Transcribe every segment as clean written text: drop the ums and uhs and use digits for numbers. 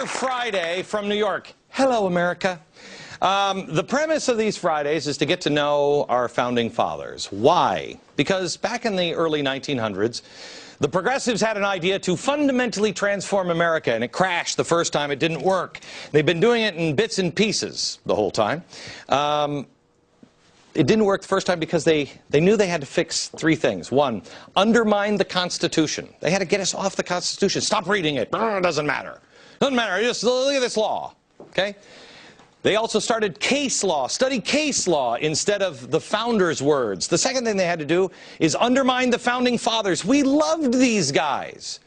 Friday from New York. Hello, America. The premise of these Fridays is to get to know our founding fathers. Why? Because back in the early 1900s, the progressives had an idea to fundamentally transform America, and it crashed the first time. It didn't work. They've been doing it in bits and pieces the whole time. It didn't work the first time because they knew they had to fix three things. One, undermine the Constitution. They had to get us off the Constitution. Stop reading it. It doesn't matter. Doesn't matter. Just look at this law. Okay? They also started case law, study case law instead of the founders' words. The second thing they had to do is undermine the founding fathers. We loved these guys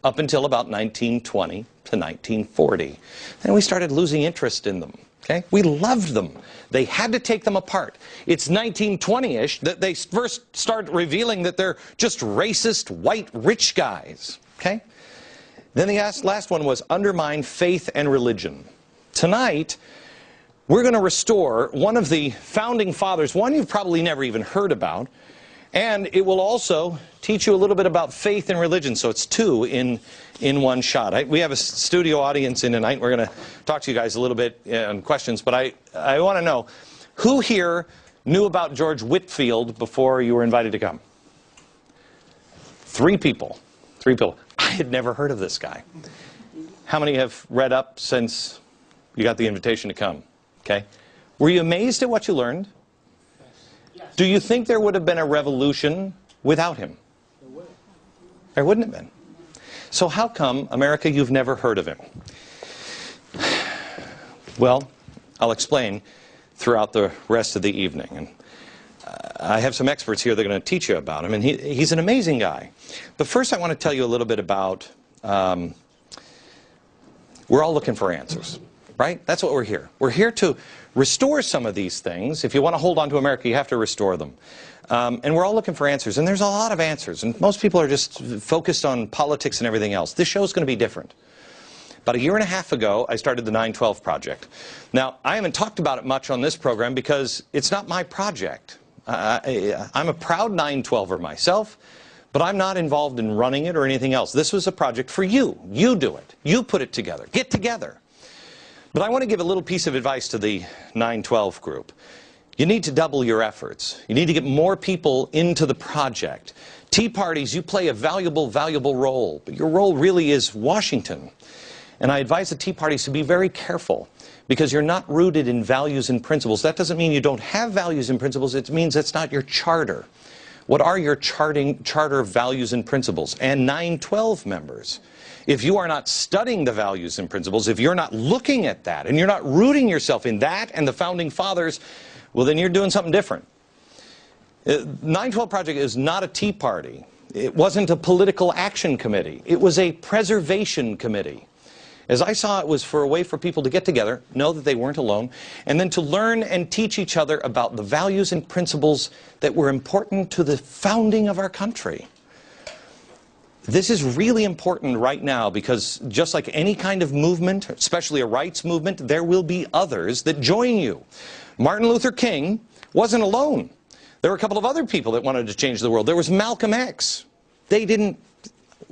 up until about 1920 to 1940. Then we started losing interest in them. Okay? We loved them. They had to take them apart. It's 1920-ish that they first start revealing that they're just racist, white, rich guys. Okay? Then the last one was undermine faith and religion. Tonight, we're going to restore one of the founding fathers, one you've probably never even heard about, and it will also teach you a little bit about faith and religion, so it's two in one shot. We have a studio audience in tonight. We're going to talk to you guys a little bit on questions, but I want to know, who here knew about George Whitefield before you were invited to come? Three people. Three people. I had never heard of this guy. How many have read up since you got the invitation to come? Okay. Were you amazed at what you learned? Yes. Do you think there would have been a revolution without him? There wouldn't have been. So how come, America, you've never heard of him? Well, I'll explain throughout the rest of the evening. And I have some experts here that are going to teach you about him, and he's an amazing guy. But first I want to tell you a little bit about, we're all looking for answers, right? That's what we're here. We're here to restore some of these things. If you want to hold on to America, you have to restore them. And we're all looking for answers, and there's a lot of answers, and most people are just focused on politics and everything else. This show's going to be different. About a year and a half ago, I started the 9/12 Project. Now, I haven't talked about it much on this program because it's not my project. I'm a proud 9/12er myself, but I'm not involved in running it or anything else. This was a project for you. You do it. You put it together. Get together. But I want to give a little piece of advice to the 9/12 group. You need to double your efforts. You need to get more people into the project. Tea parties, you play a valuable role, but your role really is Washington. And I advise the Tea parties to be very careful, because you're not rooted in values and principles. That doesn't mean you don't have values and principles. It means that's not your charter. What are your charter values and principles? And 9/12 members, if you are not studying the values and principles, if you're not looking at that, and you're not rooting yourself in that and the founding fathers, well, then you're doing something different. 9/12 Project is not a Tea Party. It wasn't a political action committee. It was a preservation committee. As I saw, it was for a way for people to get together, know that they weren't alone, and then to learn and teach each other about the values and principles that were important to the founding of our country. This is really important right now because just like any kind of movement, especially a rights movement, there will be others that join you. Martin Luther King wasn't alone. There were a couple of other people that wanted to change the world. There was Malcolm X.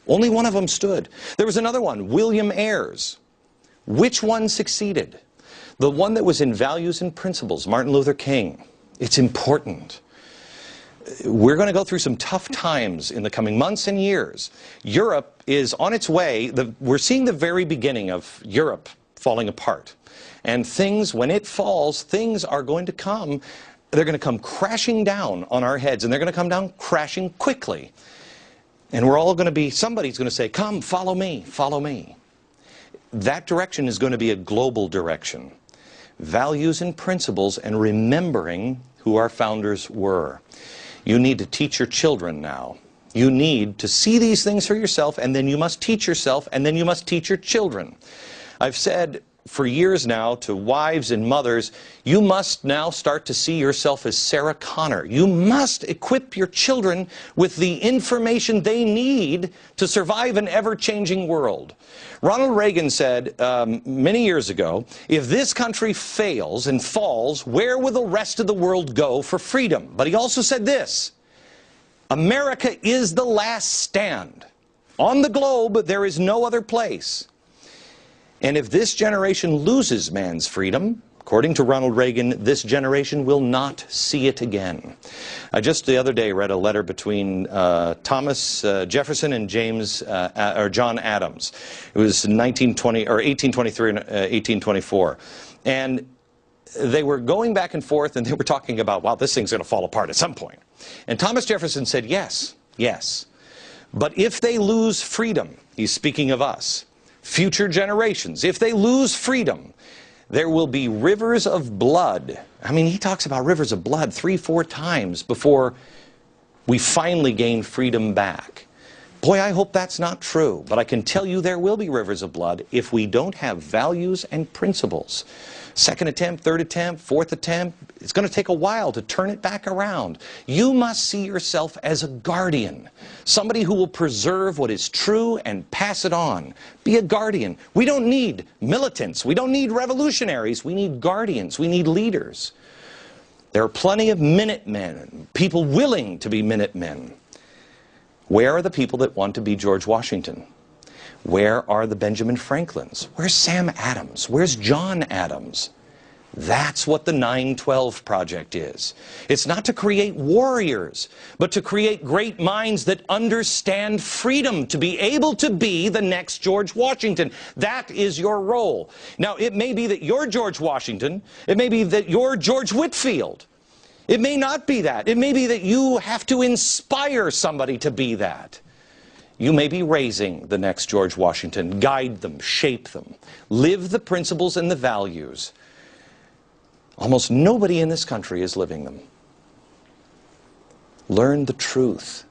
Only one of them stood. There was another one, William Ayres. Which one succeeded? The one that was in values and principles, Martin Luther King. It's important. We're going to go through some tough times in the coming months and years. Europe is on its way. We're seeing the very beginning of Europe falling apart. And things, when it falls, things are going to come. They're going to come crashing down on our heads, and they're going to come down crashing quickly. And we're all going to be, somebody's going to say, come, follow me, follow me. That direction is going to be a global direction. Values and principles and remembering who our founders were. You need to teach your children now. You need to see these things for yourself, and then you must teach yourself, and then you must teach your children. I've said for years now to wives and mothers, you must now start to see yourself as Sarah Connor. You must equip your children with the information they need to survive an ever-changing world. Ronald Reagan said many years ago, if this country fails and falls, where will the rest of the world go for freedom? But he also said this, America is the last stand. On the globe, there is no other place. And if this generation loses man's freedom, according to Ronald Reagan, this generation will not see it again. I just the other day read a letter between Thomas Jefferson and John Adams. It was 1823 and 1824. And they were going back and forth, and they were talking about, wow, this thing's going to fall apart at some point. And Thomas Jefferson said, yes, yes. But if they lose freedom, he's speaking of us, future generations, if they lose freedom, there will be rivers of blood. I mean, he talks about rivers of blood 3-4 times before we finally gain freedom back. Boy, I hope that's not true, but I can tell you there will be rivers of blood if we don't have values and principles. Second attempt, third attempt, fourth attempt, it's going to take a while to turn it back around. You must see yourself as a guardian, somebody who will preserve what is true and pass it on. Be a guardian. We don't need militants. We don't need revolutionaries. We need guardians. We need leaders. There are plenty of Minutemen, people willing to be Minutemen. Where are the people that want to be George Washington? Where are the Benjamin Franklins? Where's Sam Adams? Where's John Adams? That's what the 9/12 Project is. It's not to create warriors, but to create great minds that understand freedom, to be able to be the next George Washington. That is your role. Now, it may be that you're George Washington. It may be that you're George Whitefield. It may not be that. It may be that you have to inspire somebody to be that. You may be raising the next George Washington. Guide them, shape them. Live the principles and the values. Almost nobody in this country is living them. Learn the truth.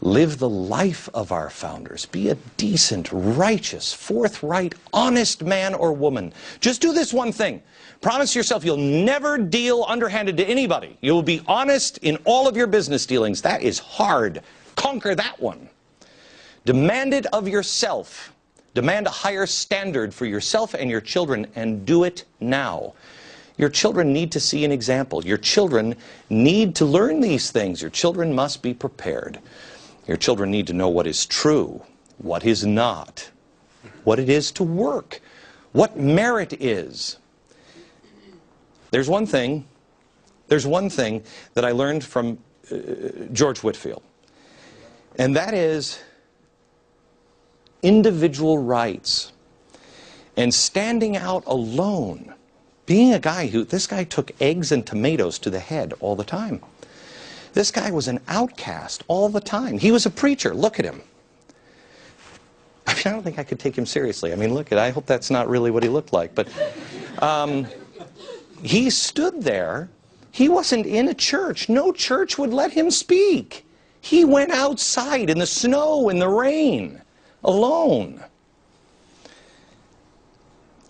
Live the life of our founders. Be a decent, righteous, forthright, honest man or woman. Just do this one thing. Promise yourself you'll never deal underhanded to anybody. You will be honest in all of your business dealings. That is hard. Conquer that one. Demand it of yourself. Demand a higher standard for yourself and your children, and do it now. Your children need to see an example. Your children need to learn these things. Your children must be prepared. Your children need to know what is true, what is not, what it is to work, what merit is. There's one thing that I learned from George Whitefield, and that is individual rights and standing out alone. Being a guy this guy took eggs and tomatoes to the head all the time. This guy was an outcast all the time. He was a preacher. Look at him. I mean, I don't think I could take him seriously. I mean, I hope that's not really what he looked like. But he stood there. He wasn't in a church. No church would let him speak. He went outside in the snow, in the rain, alone.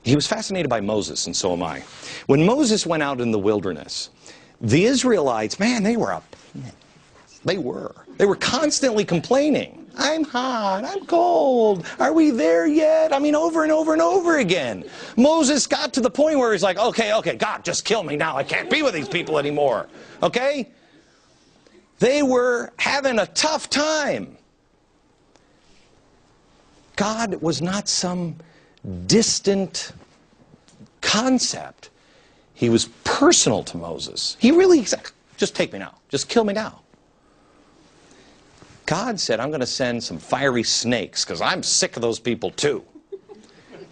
He was fascinated by Moses, and so am I. When Moses went out in the wilderness, the Israelites, man, they were constantly complaining. I'm hot, I'm cold, are we there yet? I mean, over and over and over again. Moses got to the point where he's like, okay, God, just kill me now. I can't be with these people anymore. Okay? They were having a tough time. God was not some distant concept. He was personal to Moses. He really said, just take me now. Just kill me now. God said, I'm going to send some fiery snakes because I'm sick of those people too.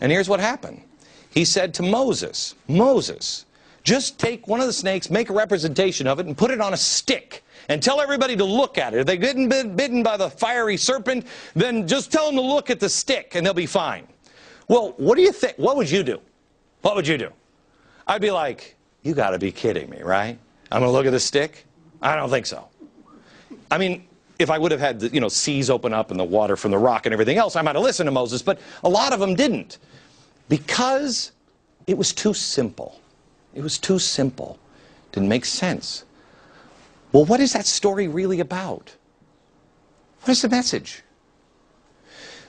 And here's what happened. He said to Moses, Moses, just take one of the snakes, make a representation of it, and put it on a stick. And tell everybody to look at it. If they've been bitten by the fiery serpent, then just tell them to look at the stick and they'll be fine. Well, what do you think? What would you do? What would you do? I'd be like, you got to be kidding me, right? I'm going to look at the stick? I don't think so. I mean, if I would have had the, seas open up and the water from the rock and everything else, I might have listened to Moses, but a lot of them didn't. Because it was too simple. It was too simple. Didn't make sense. Well, what is that story really about? What is the message?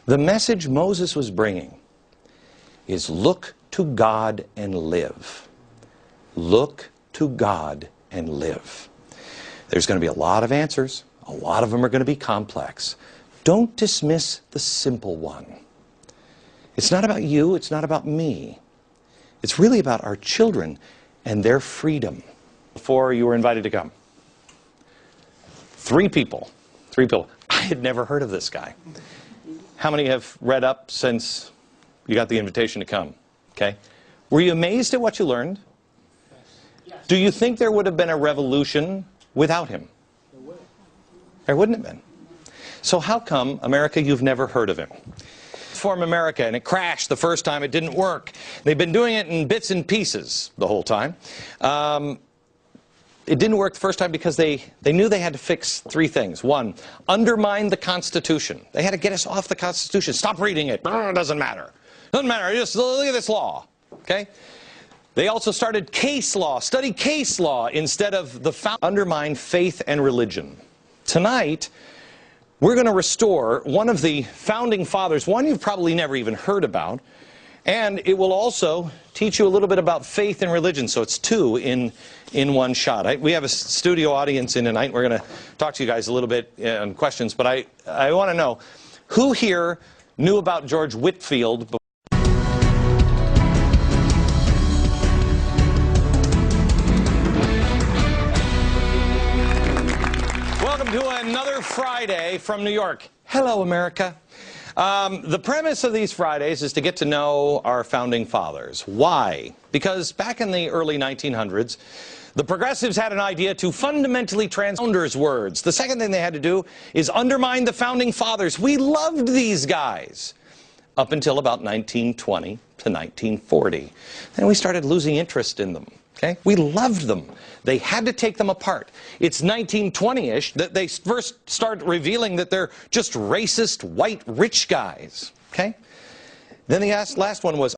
The message Moses was bringing is look to God and live. Look to God and live. There's going to be a lot of answers. A lot of them are going to be complex. Don't dismiss the simple one. It's not about you, it's not about me. It's really about our children and their freedom. Before you were invited to come, three people. I had never heard of this guy. How many have read up since you got the invitation to come? Okay. Were you amazed at what you learned? Yes. Do you think there would have been a revolution without him? There wouldn't have been. So how come, America, you've never heard of him? Form America, and it crashed the first time. It didn't work. They've been doing it in bits and pieces the whole time. It didn't work the first time because they knew they had to fix three things. One, undermine the Constitution. They had to get us off the Constitution. Stop reading it. It doesn't matter. Doesn't matter. Just look at this law. Okay? They also started case law. Study case law instead of the undermine faith and religion. Tonight, we're going to restore one of the founding fathers, one you've probably never even heard about, and it will also teach you a little bit about faith and religion, so it's two in one shot. We have a studio audience in tonight. We're going to talk to you guys a little bit on questions, but I want to know, who here knew about George Whitefield before? Welcome to another Friday from New York. Hello, America. The premise of these Fridays is to get to know our founding fathers. Why? Because back in the early 1900s, the progressives had an idea to fundamentally founders' words. The second thing they had to do is undermine the founding fathers. We loved these guys up until about 1920 to 1940. Then we started losing interest in them. Okay? We loved them. They had to take them apart. It's 1920-ish that they first start revealing that they're just racist, white, rich guys. Okay? Then the last one was